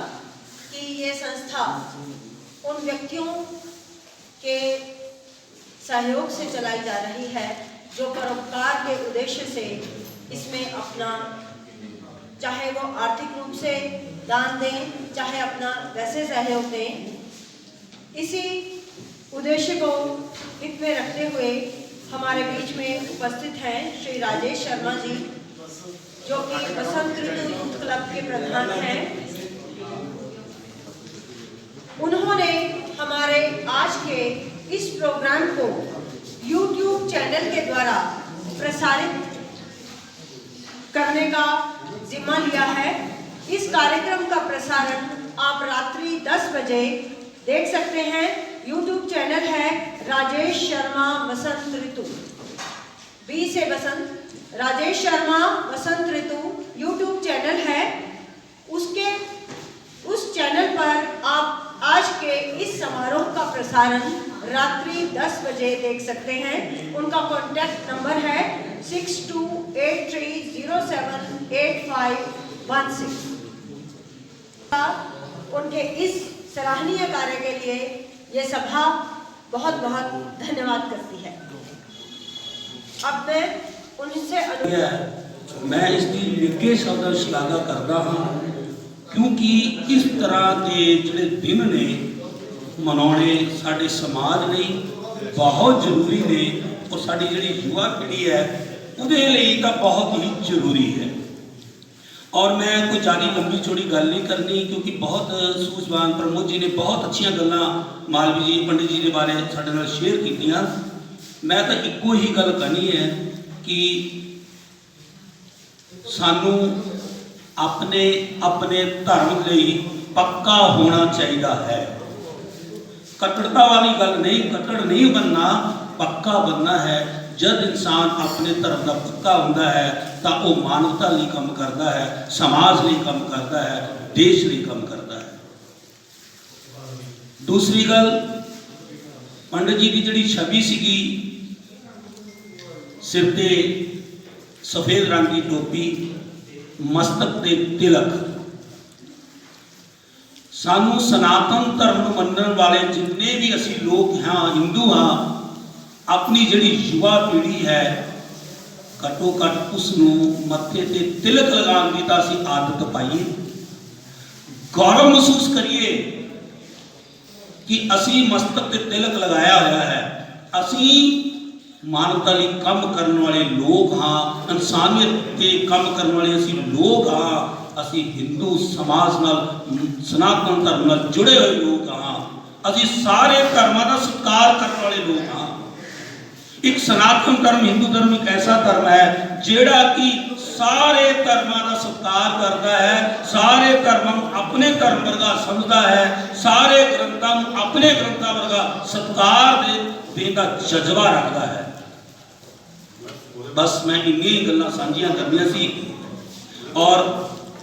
कि ये संस्था उन व्यक्तियों के सहयोग से चलाई जा रही है जो परोपकार के उद्देश्य से इसमें अपना, चाहे वो आर्थिक रूप से दान दें, चाहे अपना वैसे सहयोग दें। इसी उद्देश्य को हित में रखते हुए हमारे बीच में उपस्थित हैं श्री राजेश शर्मा जी, जो कि बसंत ऋतु यूथ क्लब के प्रधान हैं। उन्होंने हमारे आज के इस प्रोग्राम को YouTube चैनल के द्वारा प्रसारित करने का जिम्मा लिया है। इस कार्यक्रम का प्रसारण आप रात्रि 10 बजे देख सकते हैं। YouTube चैनल है राजेश शर्मा बसंत ऋतु, बी से बसंत, राजेश शर्मा बसंत ऋतु YouTube चैनल है। उस चैनल पर आप आज के इस समारोह का प्रसारण रात्रि 10 बजे देख सकते हैं। उनका कॉन्टैक्ट नंबर है 6283078516। उनके इस सराहनीय कार्य के लिए ये सभा बहुत बहुत धन्यवाद करती है। अब मैं उनसे मैं इसकी निके शब्द शलाघा करता हाँ क्योंकि इस तरह के जिहड़े दिन ने मनाने साडे समाज लई बहुत जरूरी ने और साडी जिहड़ी युवा पीढ़ी है उहदे लई तां बहुत ही जरूरी है। और मैं कोई ज़्यादा लंबी चौड़ी गल नहीं करनी क्योंकि बहुत सूझवान प्रमोद जी ने बहुत अच्छियां गल्लां मालवी जी पंडित जी के बारे साडे नाल शेयर कीतियां। मैं तो इक्को ही गल कहनी है कि सानू अपने अपने धर्म लई पक्का होना चाहिए है। कट्टरता वाली गल नहीं, कट्टर नहीं बनना, पक्का बनना है। जब इंसान अपने धर्म का पक्का होता है तो वह मानवता लिए काम करता है, समाज लिए काम करता है, देश लिए काम करता है। दूसरी गल पंडित जी की जिहड़ी छवि सीगी, सिर ते सफेद रंग की टोपी, मस्तक ते तिलक, सानू सनातन धर्म मनने वाले जिन्ने भी असी लोग हाँ हिंदू हाँ अपनी जिहड़ी युवा पीढ़ी है घट्टो घट उसनू मत्थे ते तिलक लगाने की तां असीं आदत पाईए। गौरव महसूस करिए कि असी मस्तक ते तिलक लगाया हुआ है। असी मानवता लिए काम करने वाले लोग हाँ, इंसानियत के काम करने वाले असी लोग हाँ। असी हिंदू समाज नाल सनातन धर्म नाल जुड़े हुए लोग हाँ। असी सारे धर्मां दा सत्कार करने वाले लोग हाँ। एक सनातन धर्म हिंदू धर्म एक ऐसा धर्म है जिहड़ा कि सारे धर्मां दा सत्कार करता है, सारे धर्म अपने धर्म वर्गा समझता है, सारे ग्रंथां अपने ग्रंथां वर्गा सत्कार देने का जज्बा रखता है। बस मैं इन्नी गल्लां सांझियां करनियां सी। और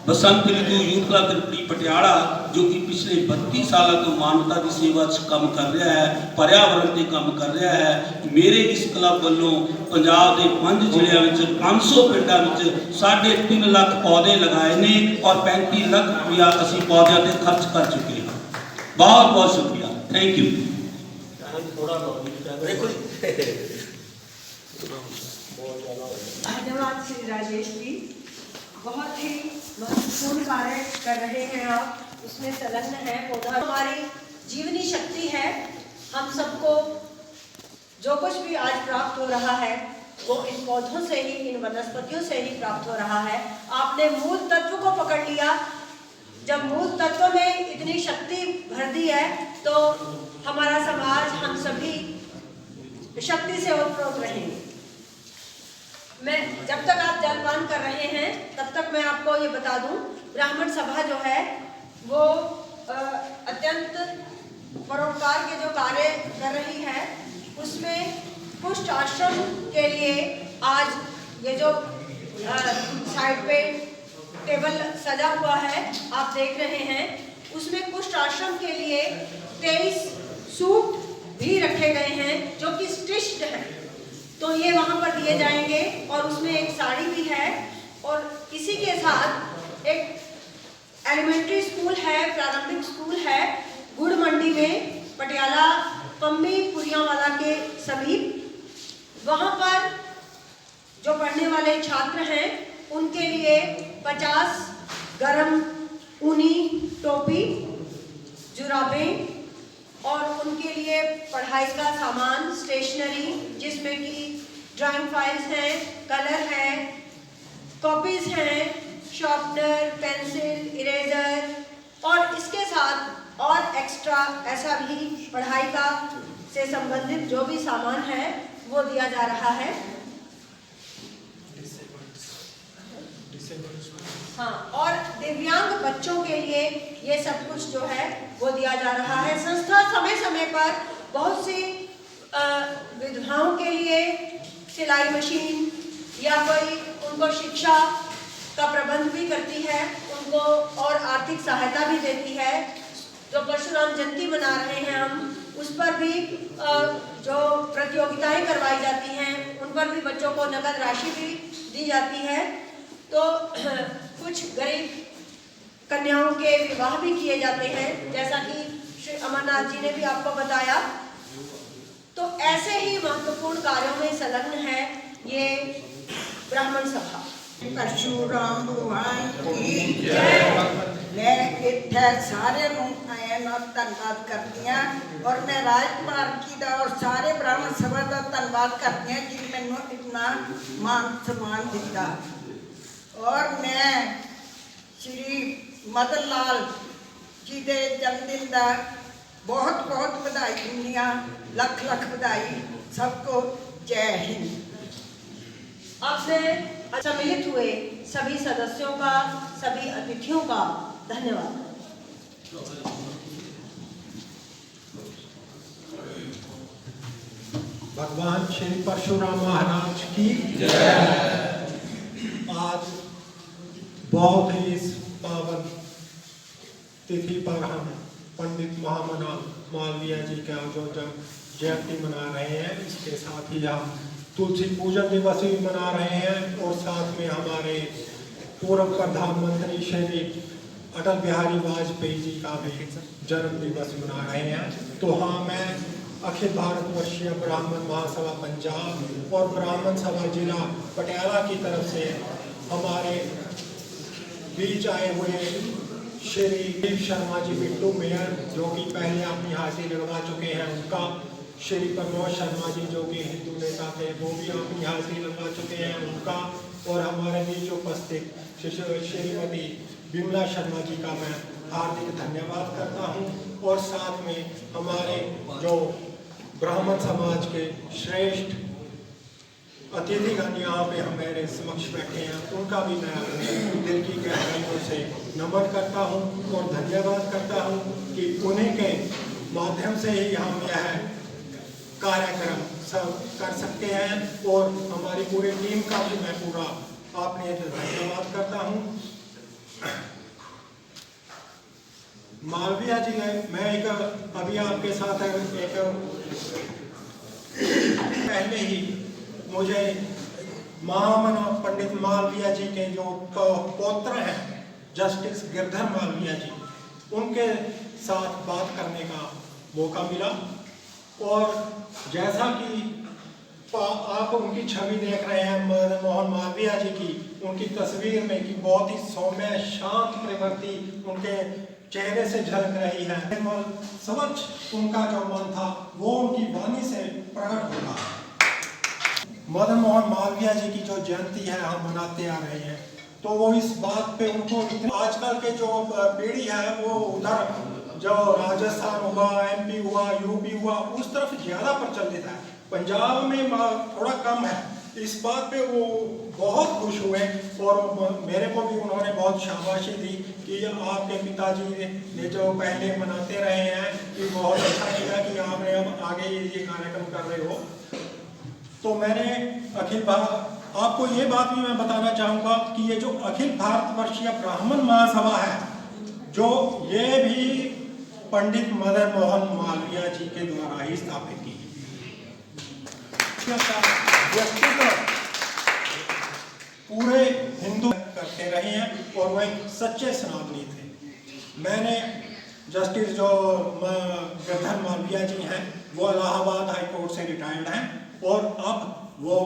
ਬਸੰਤ ਰਿਤੂ ਯੂਥ ਕਲੱਬ ਤ੍ਰਿਪੜੀ ਪਟਿਆਲਾ ਜੋ ਕਿ ਪਿਛਲੇ 32 ਸਾਲਾਂ ਤੋਂ ਮਾਨਵਤਾ ਦੀ ਸੇਵਾ 'ਚ ਕੰਮ ਕਰ ਰਿਹਾ ਹੈ, ਪਰਿਆਵਰਨ ਤੇ ਕੰਮ ਕਰ ਰਿਹਾ ਹੈ। ਮੇਰੇ ਇਸ ਕਲੱਬ ਵੱਲੋਂ ਪੰਜਾਬ ਦੇ 5 ਜ਼ਿਲ੍ਹਿਆਂ ਵਿੱਚ 500 ਪਿੰਡਾਂ ਵਿੱਚ 3.5 ਲੱਖ ਪੌਦੇ ਲਗਾਏ ਨੇ ਔਰ 35 ਲੱਖ ਰੁਪਇਆ ਅਸੀਂ ਪੌਦਿਆਂ ਤੇ ਖਰਚ ਕਰ ਚੁੱਕੇ ਹਾਂ। ਬਹੁਤ ਬਹੁਤ ਸ਼ੁਕਰੀਆ, ਥੈਂਕ ਯੂ। धन्यवाद श्री राजेश जी, बहुत ही महत्वपूर्ण कार्य कर रहे हैं आप, उसमें संलग्न है। पौधा हमारी जीवनी शक्ति है। हम सबको जो कुछ भी आज प्राप्त हो रहा है वो इन पौधों से ही, इन वनस्पतियों से ही प्राप्त हो रहा है। आपने मूल तत्व को पकड़ लिया। जब मूल तत्व में इतनी शक्ति भर दी है तो हमारा समाज, हम सभी शक्ति से ओतप्रोत रहेंगे। मैं जब तक आप जलपान कर रहे हैं तब तक मैं आपको ये बता दूं, ब्राह्मण सभा जो है वो अत्यंत परोपकार के जो कार्य कर रही है, उसमें कुष्ठ आश्रम के लिए आज ये जो साइड पे टेबल सजा हुआ है आप देख रहे हैं, उसमें कुष्ठ आश्रम के लिए 23 सूट भी रखे गए हैं जो कि स्टिच्ड है, तो ये वहाँ पर दिए जाएंगे। और उसमें एक साड़ी भी है और इसी के साथ एक एलिमेंट्री स्कूल है, प्रारंभिक स्कूल है गुड़ मंडी में, पटियाला पम्मी पुरियावाला के समीप। वहाँ पर जो पढ़ने वाले छात्र हैं उनके लिए 50 गरम ऊनी टोपी, जुराबें और उनके लिए पढ़ाई का सामान, स्टेशनरी जिसमें कि ड्राइंग फाइल्स हैं, कलर हैं, कॉपीज़ हैं, शार्पनर, पेंसिल, इरेजर और इसके साथ और एक्स्ट्रा ऐसा भी पढ़ाई का से संबंधित जो भी सामान है वो दिया जा रहा है। हाँ, और दिव्यांग बच्चों के लिए ये सब कुछ जो है वो दिया जा रहा है। संस्था समय समय पर बहुत सी विधवाओं के लिए सिलाई मशीन या कोई उनको शिक्षा का प्रबंध भी करती है, उनको और आर्थिक सहायता भी देती है। जो परशुराम जयंती मना रहे हैं हम, उस पर भी जो प्रतियोगिताएं करवाई जाती हैं उन पर भी बच्चों को नगद राशि भी दी जाती है। तो कुछ गरीब कन्याओं के विवाह भी किए जाते हैं, जैसा कि श्री अमरनाथ जी ने भी आपको बताया। तो ऐसे ही महत्वपूर्ण कार्यों में संलग्न है ये ब्राह्मण सभा। परशुराम भगवान की जय। मैं इत्थे सारे धन्यवाद करती हूँ और मैं राजकुमार जी का और सारे ब्राह्मण सभा का धन्यवाद करती हूँ जिन मैनू इतना मान सम्मान दिता। और मैं श्री मदन लाल जी के जन्मदिन का बहुत बहुत बधाई दिंदी हाँ। लख लख बधाई सबको। जय हिंद। अब मैं सम्मिलित हुए सभी सदस्यों का, सभी अतिथियों का धन्यवाद। भगवान श्री परशुराम महाराज की जय। आज बहुत ही इस पावन तिथि पर हम पंडित महामना मालवीय जी का जो जयंती मना रहे हैं, इसके साथ ही हम तुलसी पूजन दिवस भी मना रहे हैं और साथ में हमारे पूर्व प्रधानमंत्री श्री अटल बिहारी वाजपेयी जी का भी जन्म दिवस मना रहे हैं। तो हाँ, मैं अखिल भारतवर्षीय ब्राह्मण महासभा पंजाब और ब्राह्मण सभा जिला पटियाला की तरफ से हमारे बीच आए हुए श्री दीप शर्मा जी बिट्टू मेयर जो कि पहले अपनी हाजिरी लगवा चुके हैं, उनका, श्री प्रमोद शर्मा जी जो कि हिंदू नेता थे वो भी अपनी हाजिरी लगवा चुके हैं, उनका, और हमारे बीच उपस्थित श्रीमती विमला शर्मा जी का मैं हार्दिक धन्यवाद करता हूं। और साथ में हमारे जो ब्राह्मण समाज के श्रेष्ठ अतिथिगण यहाँ पे हमारे समक्ष बैठे हैं, उनका भी मैं अपने दिल की गहराइयों से नमन करता हूँ और धन्यवाद करता हूँ कि उन्हीं के माध्यम से ही हम यह कार्यक्रम सब कर सकते हैं। और हमारी पूरी टीम का भी मैं पूरा आपने धन्यवाद करता हूँ। मालवीय जी है, मैं एक अभी आपके साथ एक पहले ही मुझे महामना पंडित मालवीय जी के जो पौत्र हैं जस्टिस गिरधर मालवीय जी, उनके साथ बात करने का मौका मिला। और जैसा कि आप उनकी छवि देख रहे हैं मदन मोहन मालवीय जी की, उनकी तस्वीर में कि बहुत ही सौम्य शांत प्रवृत्ति उनके चेहरे से झलक रही है। स्वच्छ उनका जो मन था वो उनकी वाणी से प्रकट होगा। मदन मोहन मालवीय जी की जो जयंती है हम मनाते आ रहे हैं, तो वो इस बात पे उनको आजकल के जो पीढ़ी है वो उधर जो राजस्थान हुआ, MP हुआ, UP हुआ, उस तरफ ज़्यादा प्रचलित है, पंजाब में थोड़ा कम है। इस बात पे वो बहुत खुश हुए और मेरे को भी उन्होंने बहुत शाबाशी दी कि आपके पिताजी ने जो पहले मनाते रहे हैं कि बहुत अच्छा किया कि आपने अब आगे ये कार्यक्रम कर रहे हो। तो मैंने आपको ये बात भी मैं बताना चाहूँगा कि ये जो अखिल भारतवर्षीय ब्राह्मण महासभा है, जो ये भी पंडित मदन मोहन मालवीय जी के द्वारा ही स्थापित की व्यक्तिगत पूरे हिंदू करते रहे हैं और वह सच्चे सनातनी थे। मैंने जस्टिस जो गिरधर मालवीय जी हैं वो इलाहाबाद हाई कोर्ट से रिटायर्ड हैं और अब वो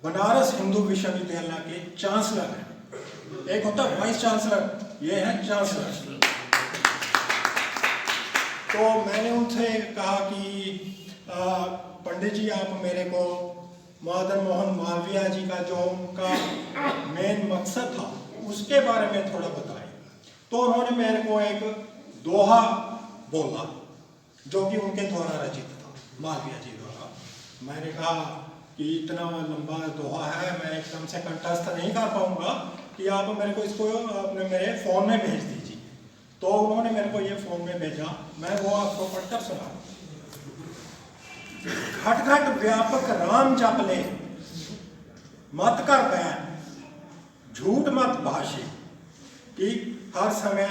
बनारस हिंदू विश्वविद्यालय के चांसलर हैं। एक होता है वाइस चांसलर, ये है चांसलर। तो मैंने उनसे कहा कि पंडित जी आप मेरे को मदन मोहन मालवीय जी का जो उनका मेन मकसद था उसके बारे में थोड़ा बताएं। तो उन्होंने मेरे को एक दोहा बोला जो कि उनके द्वारा रचित था, मालवीय जी द्वारा। मैंने कहा कि इतना लंबा दोहा है, मैं एकदम से कंठस्थ नहीं कर पाऊंगा, कि आप मेरे को इसको अपने मेरे फ़ोन में भेज दीजिए। तो उन्होंने मेरे को ये फ़ोन में भेजा, मैं वो आपको पढ़कर सुना। घट घट व्यापक राम जप ले, मत कर बैन झूठ मत भाषे, कि हर समय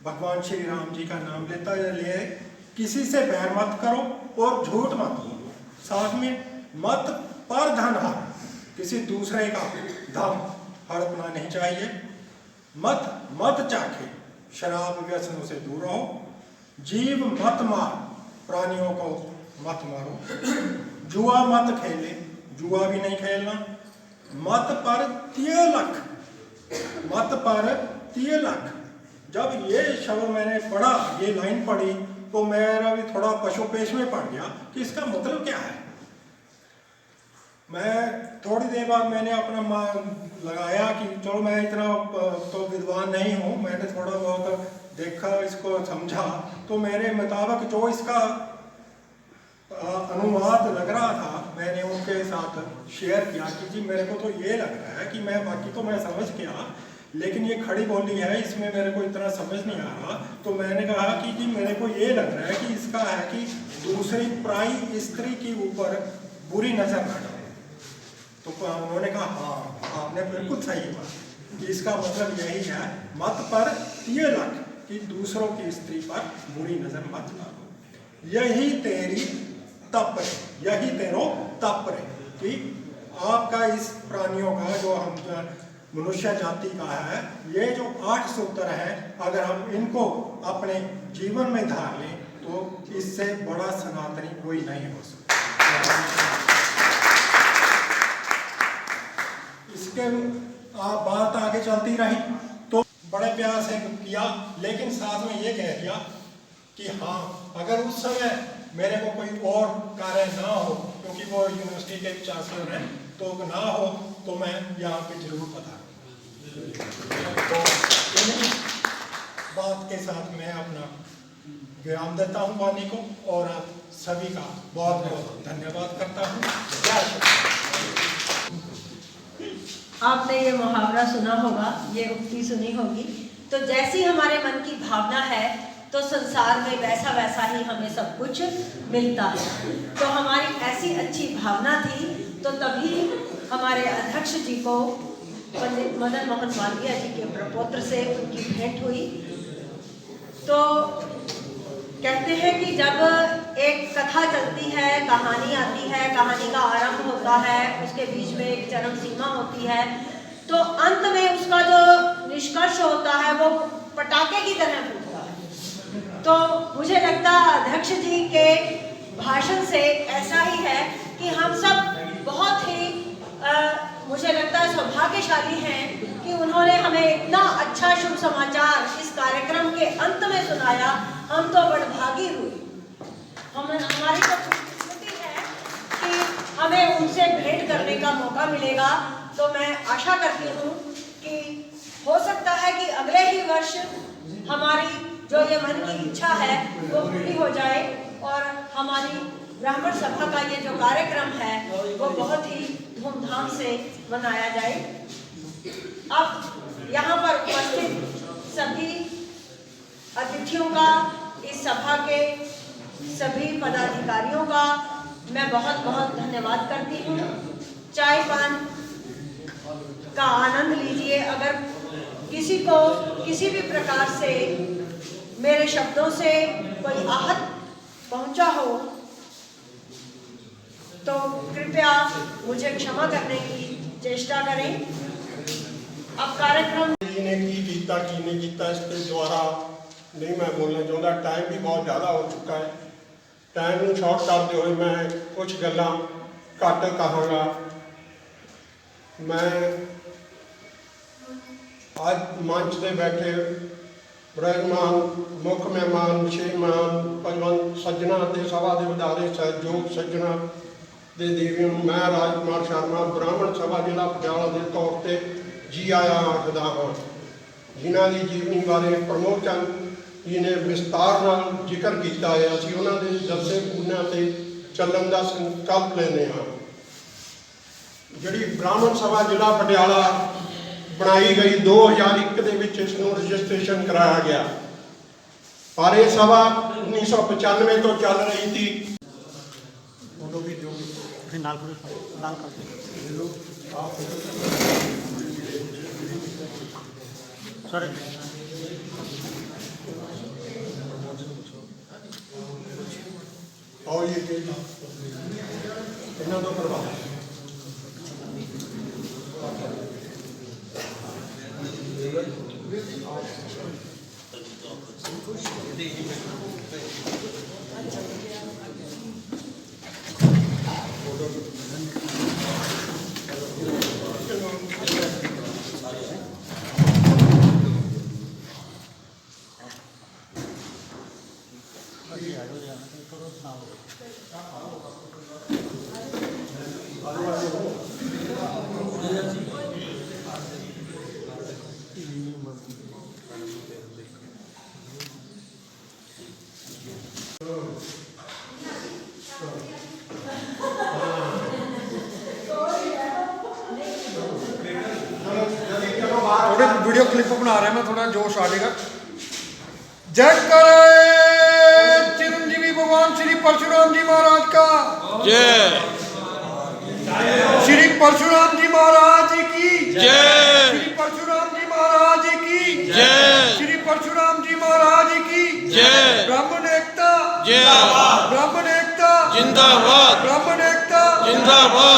भगवान श्री राम जी का नाम लेता ले, किसी से बैर मत करो और झूठ मत बोलो। साथ में मत पर धन हर, किसी दूसरे का धन हड़पना नहीं चाहिए। मत चाखे, शराब व्यसनों से दूर रहो। जीव मत मार, प्राणियों को मत मारो। जुआ मत खेले, जुआ भी नहीं खेलना। मत पर तिलक, मत पर तिलक। जब ये शब्द मैंने पढ़ा, ये लाइन पढ़ी, तो मेरा भी थोड़ा पशुपेश में पड़ गया कि इसका मतलब क्या है। मैं थोड़ी देर बाद मैंने अपना लगाया कि चलो मैं इतना तो विद्वान नहीं हूँ, मैंने थोड़ा बहुत देखा, इसको समझा, तो मेरे मुताबिक जो इसका अनुवाद लग रहा था मैंने उनके साथ शेयर किया कि जी मेरे को तो ये लग रहा है कि मैं बाकी तो मैं समझ गया, लेकिन ये खड़ी बोली है, इसमें मेरे को इतना समझ नहीं आ रहा। तो मैंने कहा कि जी मेरे को ये लग रहा है कि इसका है कि दूसरी पराई स्त्री के ऊपर बुरी नजर न डालो। तो उन्होंने कहा हाँ आपने बिल्कुल सही कहा कि इसका मतलब यही है, मत पर तिलक, कि दूसरों की स्त्री पर बुरी नजर मत डालो। यही तेरी तप है, यही तेरो तप है, कि आपका इस प्राणियों का जो हम मनुष्य जाति का है, ये जो 8 सूत्र है, अगर हम इनको अपने जीवन में धार लें तो इससे बड़ा सनातनी कोई नहीं हो सकता। इसके बात आगे चलती रही तो बड़े प्यार से किया, लेकिन साथ में ये कह दिया कि हाँ अगर उस समय मेरे को कोई और कार्य ना हो, क्योंकि वो यूनिवर्सिटी के चांसलर हैं, तो ना हो तो मैं यहाँ पे जरूर पधारूंगा। तो इन्हीं बात के साथ मैं अपना विराम देता हूँ वाणी को और आप सभी का बहुत बहुत धन्यवाद करता हूँ। जय श्री। आपने ये मुहावरा सुना होगा, ये उक्ति सुनी होगी। तो जैसी हमारे मन की भावना है तो संसार में वैसा वैसा ही हमें सब कुछ मिलता है। तो हमारी ऐसी अच्छी भावना थी, तो तभी हमारे अध्यक्ष जी को पंडित मदन मोहन मालवीय जी के प्रपौत्र से उनकी भेंट हुई। तो कहते हैं कि जब एक कथा चलती है, कहानी आती है, कहानी का आरंभ होता है, उसके बीच में एक चरम सीमा होती है, तो अंत में उसका जो निष्कर्ष होता है वो पटाखे की तरह फूटता है। तो मुझे लगता है अध्यक्ष जी के भाषण से ऐसा ही है कि हम सब बहुत ही मुझे लगता है सौभाग्यशाली हैं कि उन्होंने हमें इतना अच्छा शुभ समाचार इस कार्यक्रम के अंत में सुनाया। हम तो बड़भागी हुए। हमारी तो खुशकिस्मती है कि हमें उनसे भेंट करने का मौका मिलेगा। तो मैं आशा करती हूँ कि हो सकता है कि अगले ही वर्ष हमारी जो ये मन की इच्छा है वो पूरी हो जाए और हमारी ब्राह्मण सभा का ये जो कार्यक्रम है वो बहुत ही धूमधाम से मनाया जाए। अब यहाँ पर उपस्थित सभी अतिथियों का, इस सभा के सभी पदाधिकारियों का मैं बहुत बहुत धन्यवाद करती हूँ। चाय पान का आनंद लीजिए। अगर किसी को किसी भी प्रकार से मेरे शब्दों से कोई आहत पहुंचा हो तो कृपया मुझे क्षमा करने की चेष्टा करें। अब कार्यक्रम ने की नहीं कीता इसके द्वारा नहीं मैं बोलना चाहता। टाइम भी बहुत ज़्यादा हो चुका है। टाइम में शॉर्ट करते हुए मैं कुछ गल्लां घट कहांगा। मैं आज मंच से बैठे विराजमान मुख मेहमान श्रीमान भगवंत सज्जना के सभा के वधारे सहयोग सज्जना ਦੇ ਦੇਵੀ ਨੂੰ ਮੈਂ ਰਾਜकुमार शर्मा ब्राह्मण सभा ਜ਼ਿਲ੍ਹਾ ਪਟਿਆਲਾ ਦੇ ਤੌਰ ਤੇ ਜੀ ਆਇਆਂ ਆਖਦਾ ਹਾਂ। ਜਿਨ੍ਹਾਂ ਦੀ ਜੀਵਨੀ ਬਾਰੇ ਪ੍ਰਮੋਦ ਚੰਦ ਜੀ ਨੇ ਵਿਸਤਾਰ ਨਾਲ ਜ਼ਿਕਰ ਕੀਤਾ ਹੈ। ਅਸੀਂ ਉਹਨਾਂ ਦੇ ਦੱਸੇ ਗੁਣਾਂ ਤੇ ਚੱਲਣ ਦਾ ਸੰਕਲਪ ਲੈਂਦੇ ਹਾਂ। ਜਿਹੜੀ ਬ੍ਰਾਹਮਣ ਸਭਾ ਜ਼ਿਲ੍ਹਾ ਪਟਿਆਲਾ ਬਣਾਈ ਗਈ 2001 ਦੇ ਵਿੱਚ ਇਸ ਨੂੰ ਰਜਿਸਟ੍ਰੇਸ਼ਨ ਕਰਾਇਆ ਗਿਆ, ਪਰ ਇਹ ਸਭਾ 1995 ਤੋਂ ਚੱਲ ਰਹੀ ਸੀ। और ये इन्हों तो प्रभाव थोड़े वीडियो क्लिप बना रहे हैं, मैं थोड़ा जोश आ जाएगा। जय करे चिरंजीवी भगवान श्री परशुराम जी महाराज का जय। श्री परशुराम जी महाराज की जय। श्री परशुराम जी महाराज की जय। श्री परशुराम जी महाराज की जय। ब्राह्मण एकता जिंदाबाद। ब्राह्मण एकता जिंदाबाद। ब्राह्मण एकता जिंदाबाद।